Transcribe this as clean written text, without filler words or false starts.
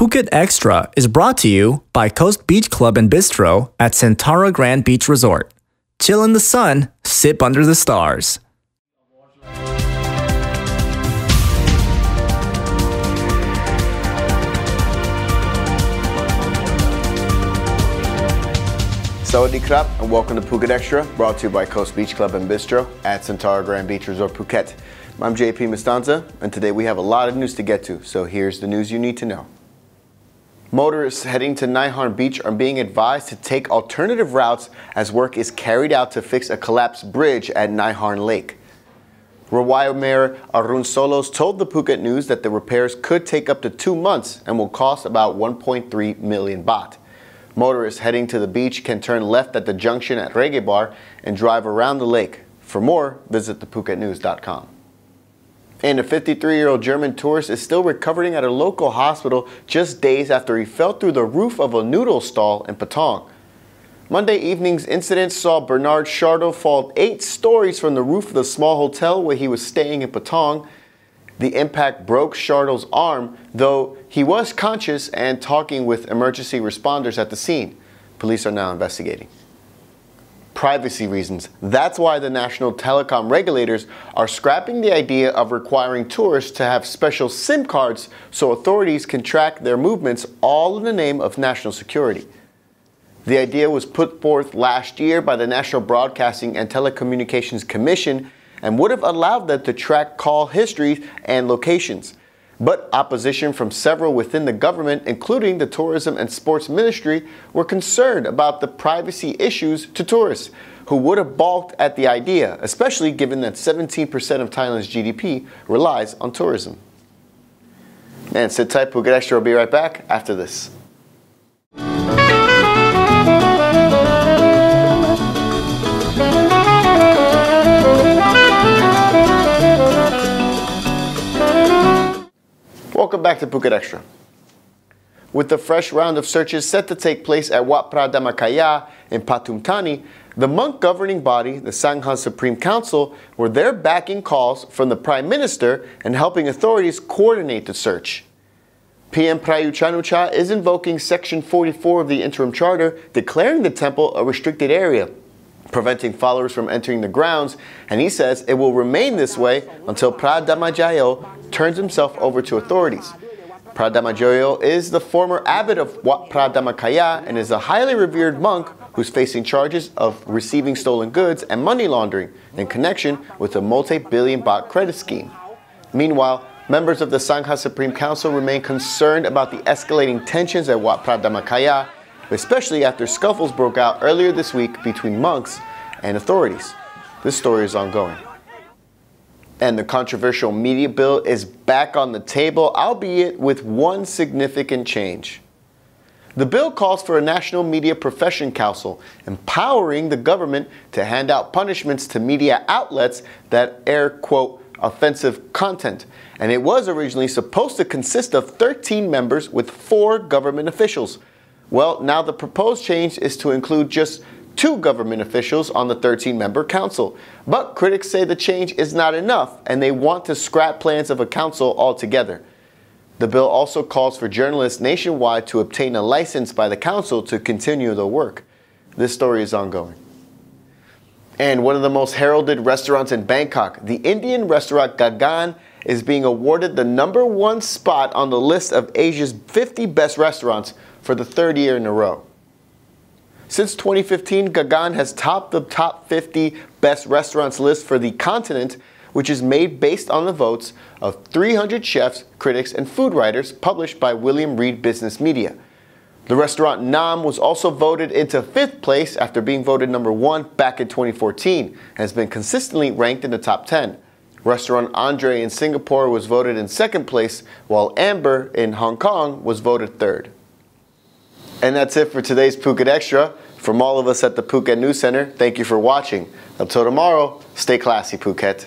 Phuket Extra is brought to you by Coast Beach Club and Bistro at Centara Grand Beach Resort. Chill in the sun, sip under the stars. Sawadee krap and welcome to Phuket Extra, brought to you by Coast Beach Club and Bistro at Centara Grand Beach Resort, Phuket. I'm JP Mastanza, and today we have a lot of news to get to, so here's the news you need to know. Motorists heading to Nai Harn Beach are being advised to take alternative routes as work is carried out to fix a collapsed bridge at Nai Harn Lake. Rawai Mayor Arun Solos told the Phuket News that the repairs could take up to 2 months and will cost about 1.3 million baht. Motorists heading to the beach can turn left at the junction at Reggae Bar and drive around the lake. For more, visit thephuketnews.com. And a 53-year-old German tourist is still recovering at a local hospital just days after he fell through the roof of a noodle stall in Patong. Monday evening's incident saw Bernard Shardo fall 8 stories from the roof of the small hotel where he was staying in Patong. The impact broke Shardo's arm, though he was conscious and talking with emergency responders at the scene. Police are now investigating. Privacy reasons. That's why the national telecom regulators are scrapping the idea of requiring tourists to have special SIM cards so authorities can track their movements, all in the name of national security. The idea was put forth last year by the National Broadcasting and Telecommunications Commission and would have allowed them to track call histories and locations. But opposition from several within the government, including the Tourism and Sports Ministry, were concerned about the privacy issues to tourists, who would have balked at the idea, especially given that 17% of Thailand's GDP relies on tourism. And sit tight, Phuket Extra will be right back after this. Welcome back to Phuket Extra. With the fresh round of searches set to take place at Wat Phra Dhammakaya in Pathum Thani, the monk governing body, the Sangha Supreme Council, were there backing calls from the Prime Minister and helping authorities coordinate the search. PM Prayut Chan-o-cha is invoking Section 44 of the Interim Charter, declaring the temple a restricted area, preventing followers from entering the grounds, and he says it will remain this way until Phra Dhammajayo turns himself over to authorities. Phra Dhammajayo is the former abbot of Wat Phra Dhammakaya and is a highly revered monk who's facing charges of receiving stolen goods and money laundering in connection with a multi-billion baht credit scheme. Meanwhile, members of the Sangha Supreme Council remain concerned about the escalating tensions at Wat Phra Dhammakaya, especially after scuffles broke out earlier this week between monks and authorities. This story is ongoing. And the controversial media bill is back on the table, albeit with one significant change. The bill calls for a National Media Profession Council, empowering the government to hand out punishments to media outlets that air, quote, offensive content. And it was originally supposed to consist of 13 members with 4 government officials. Well, now the proposed change is to include just 2 government officials on the 13-member council. But critics say the change is not enough, and they want to scrap plans of a council altogether. The bill also calls for journalists nationwide to obtain a license by the council to continue their work. This story is ongoing. And one of the most heralded restaurants in Bangkok, the Indian restaurant Gagan, is being awarded the #1 spot on the list of Asia's 50 best restaurants for the 3rd year in a row. Since 2015, Gagan has topped the top 50 best restaurants list for the continent, which is made based on the votes of 300 chefs, critics, and food writers published by William Reed Business Media. The restaurant Nam was also voted into 5th place after being voted #1 back in 2014 and has been consistently ranked in the top 10. Restaurant Andre in Singapore was voted in 2nd place, while Amber in Hong Kong was voted 3rd. And that's it for today's Phuket Extra. From all of us at the Phuket News Center, thank you for watching. Until tomorrow, stay classy, Phuket.